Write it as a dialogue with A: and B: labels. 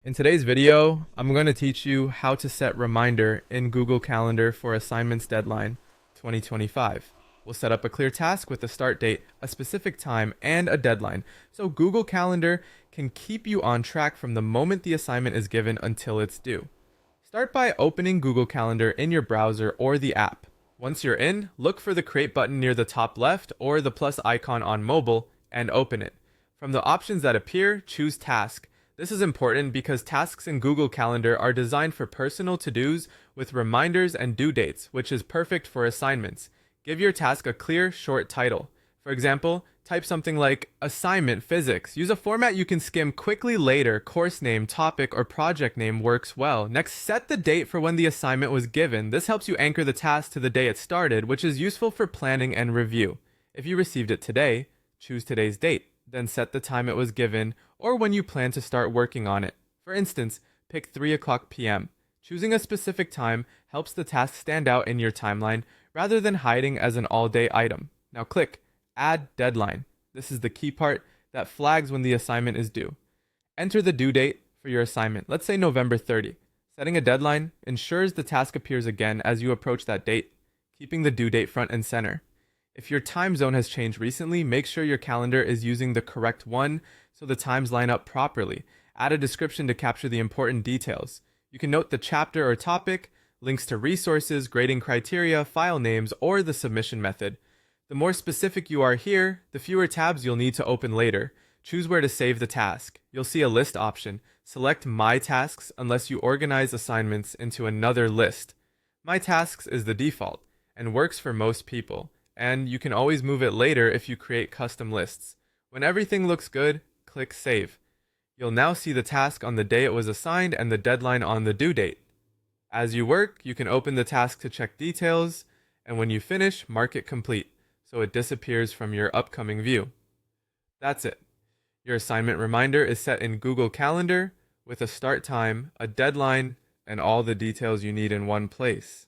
A: In today's video, I'm going to teach you how to set reminder in Google Calendar for assignments deadline 2025. We'll set up a clear task with a start date, a specific time, and a deadline, so Google Calendar can keep you on track from the moment the assignment is given until it's due. Start by opening Google Calendar in your browser or the app. Once you're in, look for the Create button near the top left or the plus icon on mobile and open it. From the options that appear, choose Task. This is important because tasks in Google Calendar are designed for personal to-dos with reminders and due dates, which is perfect for assignments. Give your task a clear, short title. For example, type something like Assignment Physics. Use a format you can skim quickly later. Course name, topic, or project name works well. Next, set the date for when the assignment was given. This helps you anchor the task to the day it started, which is useful for planning and review. If you received it today, choose today's date. Then set the time it was given or when you plan to start working on it. For instance, pick 3 o'clock p.m. Choosing a specific time helps the task stand out in your timeline rather than hiding as an all-day item. Now click Add Deadline. This is the key part that flags when the assignment is due. Enter the due date for your assignment, let's say November 30. Setting a deadline ensures the task appears again as you approach that date, keeping the due date front and center. If your time zone has changed recently, make sure your calendar is using the correct one so the times line up properly. Add a description to capture the important details. You can note the chapter or topic, links to resources, grading criteria, file names, or the submission method. The more specific you are here, the fewer tabs you'll need to open later. Choose where to save the task. You'll see a list option. Select My Tasks unless you organize assignments into another list. My Tasks is the default and works for most people, and you can always move it later if you create custom lists. When everything looks good, click Save. You'll now see the task on the day it was assigned and the deadline on the due date. As you work, you can open the task to check details, and when you finish, mark it complete, so it disappears from your upcoming view. That's it. Your assignment reminder is set in Google Calendar with a start time, a deadline, and all the details you need in one place.